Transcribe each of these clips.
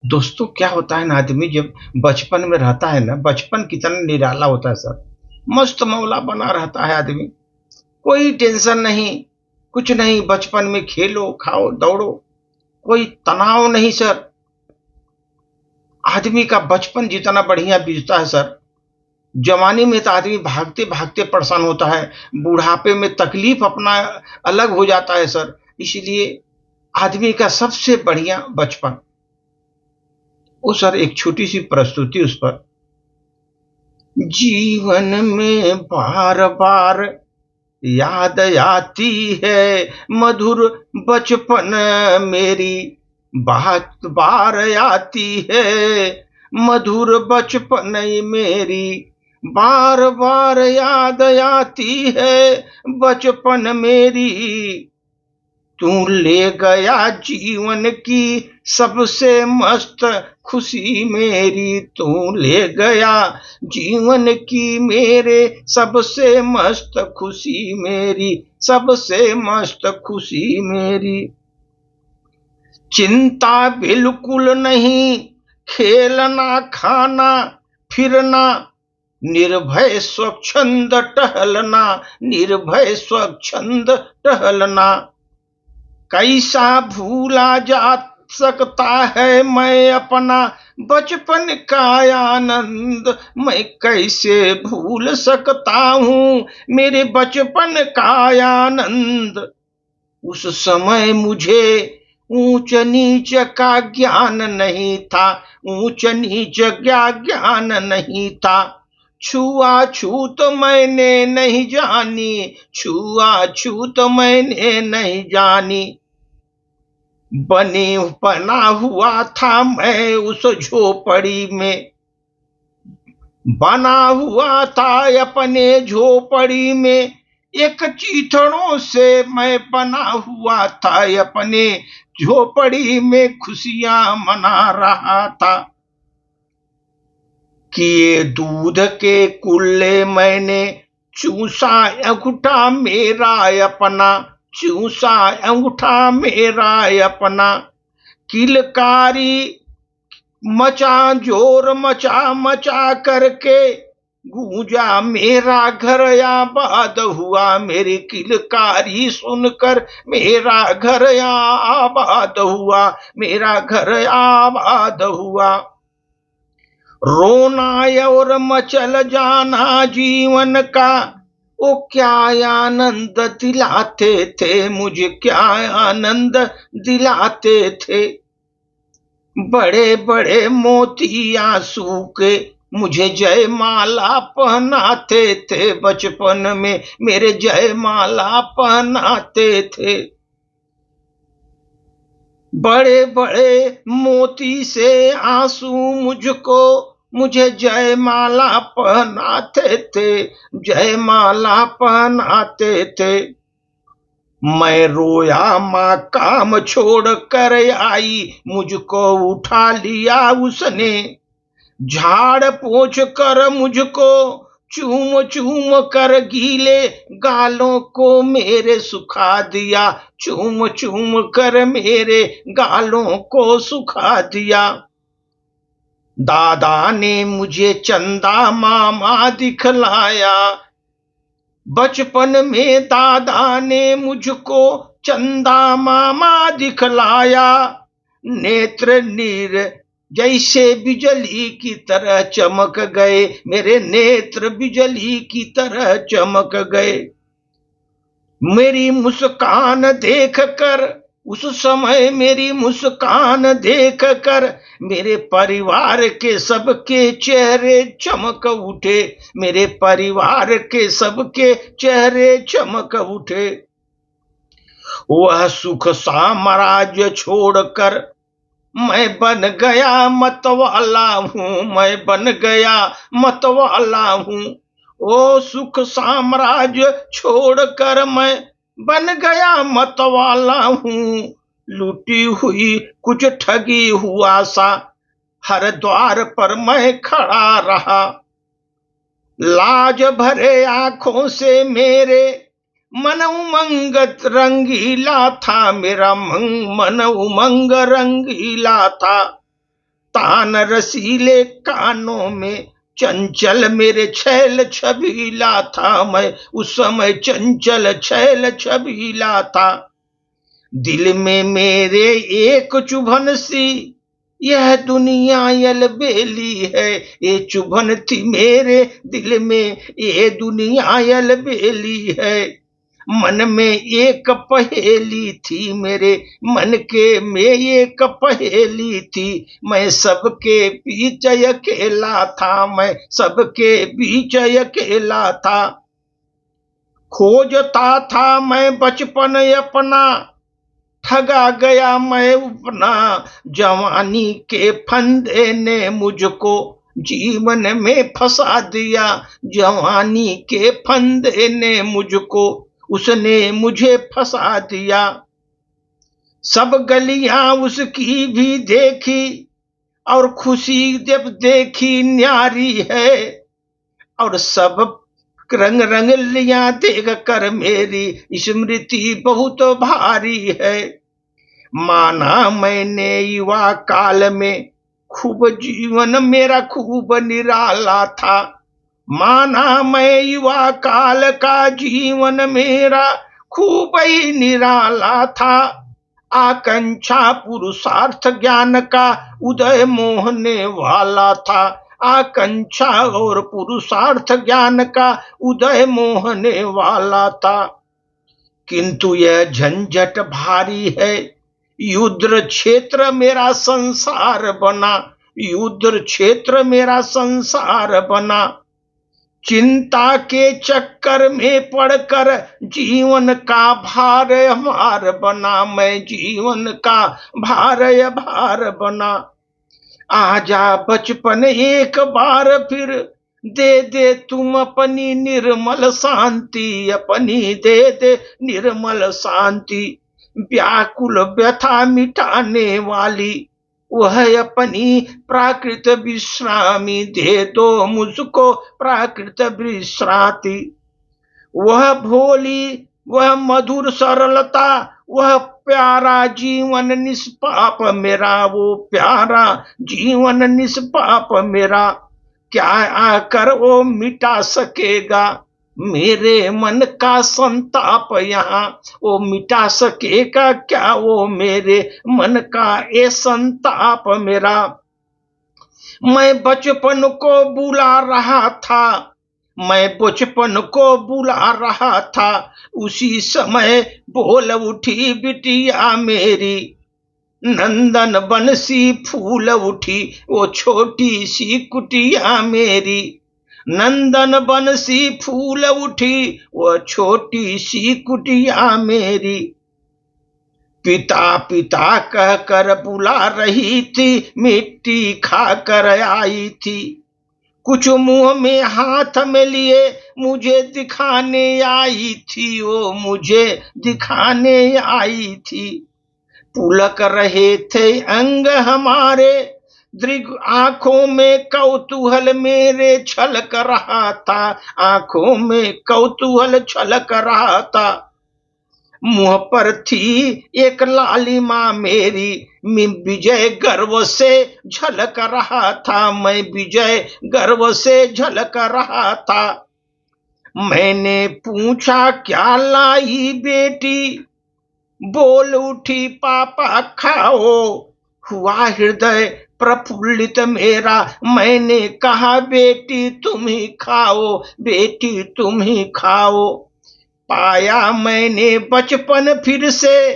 दोस्तों क्या होता है ना, आदमी जब बचपन में रहता है ना, बचपन कितना निराला होता है सर। मस्त मौला बना रहता है आदमी। कोई टेंशन नहीं, कुछ नहीं। बचपन में खेलो, खाओ, दौड़ो, कोई तनाव नहीं सर। आदमी का बचपन जितना बढ़िया बीतता है सर, जवानी में तो आदमी भागते भागते परेशान होता है। बुढ़ापे में तकलीफ अपना अलग हो जाता है सर। इसलिए आदमी का सबसे बढ़िया बचपन। वो सर एक छोटी सी प्रस्तुति उस पर। जीवन में बार बार याद आती है मधुर बचपन मेरी। बात बार आती है मधुर बचपन मेरी। बार बार याद आती है बचपन मेरी। तू ले गया जीवन की सबसे मस्त खुशी मेरी। तू ले गया जीवन की मेरे सबसे मस्त खुशी मेरी। सबसे मस्त खुशी मेरी। चिंता बिल्कुल नहीं, खेलना खाना फिरना, निर्भय स्वच्छंद टहलना। निर्भय स्वच्छंद टहलना। कैसा भूला जा सकता है मैं अपना बचपन का आनंद। मैं कैसे भूल सकता हूँ मेरे बचपन का आनंद। उस समय मुझे ऊंच नीच का ज्ञान नहीं था। ऊंच नीच का ज्ञान नहीं था। छुआछूत मैंने नहीं जानी। छुआछूत मैंने नहीं जानी। बने बना हुआ था मैं उस झोपड़ी में। बना हुआ था अपने झोपड़ी में। एक चीथड़ों से मैं बना हुआ था अपने झोपड़ी में। खुशियां मना रहा था। किए दूध के कुल्ले मैंने चूसा अंगूठा मेरा अपना। चूसा अंगूठा मेरा अपना। किलकारी मचा जोर मचा मचा करके गूंजा मेरा घर आबाद हुआ। मेरी किलकारी सुनकर मेरा घर आबाद हुआ। मेरा घर आबाद हुआ। रोना और मचल जाना जीवन का, वो क्या आनंद दिलाते थे मुझे। क्या आनंद दिलाते थे। बड़े बड़े मोती आंसू के मुझे जयमाला पहनाते थे। बचपन में मेरे जयमाला पहनाते थे। बड़े बड़े मोती से आंसू मुझको मुझे जयमाला पहनाते थे। जयमाला पहनाते थे। मैं रोया माँ काम छोड़ कर आई। मुझको उठा लिया उसने। झाड़ पोंछ कर मुझको चूम चूम कर गीले गालों को मेरे सुखा दिया। चूम चूम कर मेरे गालों को सुखा दिया। दादा ने मुझे चंदा मामा दिखलाया। बचपन में दादा ने मुझको चंदा मामा दिखलाया। नेत्र नीर जैसे बिजली की तरह चमक गए। मेरे नेत्र बिजली की तरह चमक गए। मेरी मुस्कान देख कर उस समय मेरी मुस्कान देख कर मेरे परिवार के सबके चेहरे चमक उठे। मेरे परिवार के सबके चेहरे चमक उठे। वह सुख साम्राज्य छोड़कर मैं बन गया मतवाला हूँ। मैं बन गया मतवाला हूँ। ओ सुख साम्राज्य छोड़कर मैं बन गया मतवाला हूँ। लूटी हुई कुछ ठगी हुआ सा हर द्वार पर मैं खड़ा रहा। लाज भरे आंखों से मेरे मन उमंग रंगीला था। मेरा मन उमंग रंगीला था। तान रसीले कानों में, चंचल मेरे छैल छबीला था मैं, उस समय चंचल छैल छबीला था। दिल में मेरे एक चुभन सी, यह दुनिया अलबेली है। ये चुभन थी मेरे दिल में, ये दुनिया अलबेली है। मन में एक पहेली थी मेरे, मन के में एक पहेली थी। मैं सबके बीच अकेला था, मैं सबके बीच अकेला था। खोजता था मैं बचपन अपना, ठगा गया मैं अपना। जवानी के फंदे ने मुझको जीवन में फंसा दिया, जवानी के फंदे ने मुझको, उसने मुझे फंसा दिया। सब गलियां उसकी भी देखी, और खुशी जब देखी न्यारी है। और सब रंग रंगलियां देख कर मेरी स्मृति बहुत भारी है। माना मैंने युवा काल में, खूब जीवन मेरा खूब निराला था। माना मैं युवा काल का जीवन मेरा खूब ही निराला था। आकांक्षा पुरुषार्थ ज्ञान का उदय मोहने वाला था। आकांक्षा और पुरुषार्थ ज्ञान का उदय मोहने वाला था। किंतु यह झंझट भारी है, युद्ध क्षेत्र मेरा संसार बना, युद्ध क्षेत्र मेरा संसार बना। चिंता के चक्कर में पड़कर जीवन का भार भार बना, मैं जीवन का भार बना। आजा बचपन एक बार फिर, दे दे तुम अपनी निर्मल शांति, अपनी दे दे निर्मल शांति। व्याकुल व्यथा मिटाने वाली वह अपनी प्राकृत विश्रामी, दे दो मुझको प्राकृत विश्रांति। वह भोली, वह मधुर सरलता, वह प्यारा जीवन निष्पाप मेरा, वो प्यारा जीवन निष्पाप मेरा। क्या आकर वो मिटा सकेगा मेरे मन का संताप यहाँ? वो मिटा सकेगा क्या वो मेरे मन का ये संताप मेरा? मैं बचपन को बुला रहा था, मैं बचपन को बुला रहा था। उसी समय बोल उठी बिटिया मेरी, नंदन बंसी फूल उठी वो छोटी सी कुटिया मेरी। नंदन बंसी फूल उठी वो छोटी सी कुटिया मेरी। पिता पिता कहकर बुला रही थी, मिट्टी खाकर आई थी। कुछ मुंह में हाथ में लिए मुझे दिखाने आई थी, वो मुझे दिखाने आई थी। पुलक रहे थे अंग हमारे, दृग आंखों में कौतूहल मेरे छलक रहा था, आंखों में कौतूहल छलक रहा था। मुंह पर थी एक लालिमा मेरी, मैं विजय गर्व से झलक रहा था, मैं विजय गर्व से झलक रहा था। मैंने पूछा क्या लाई बेटी, बोल उठी पापा खाओ। हुआ हृदय प्रफुल्लित मेरा, मैंने कहा बेटी तुम ही खाओ, बेटी तुम ही खाओ। पाया मैंने बचपन फिर से,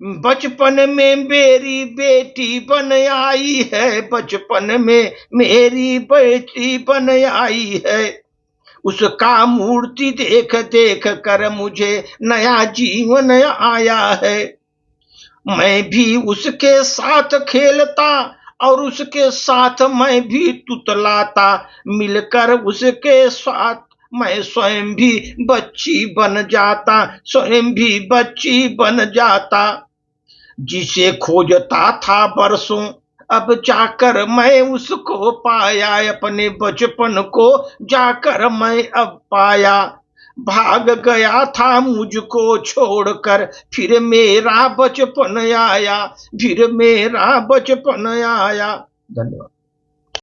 बचपन में मेरी बेटी बन आई है, बचपन में मेरी बेटी बन आई है। उसका मूर्ति देख देख कर मुझे नया जीवन आया है। मैं भी उसके साथ खेलता और उसके साथ मैं भी तुतलाता, मिलकर उसके साथ मैं स्वयं भी बच्ची बन जाता, स्वयं भी बच्ची बन जाता। जिसे खोजता था बरसों, अब जाकर मैं उसको पाया, अपने बचपन को जाकर मैं अब पाया। भाग गया था मुझको छोड़कर, फिर मेरा बचपन आया, फिर मेरा बचपन आया। धन्यवाद।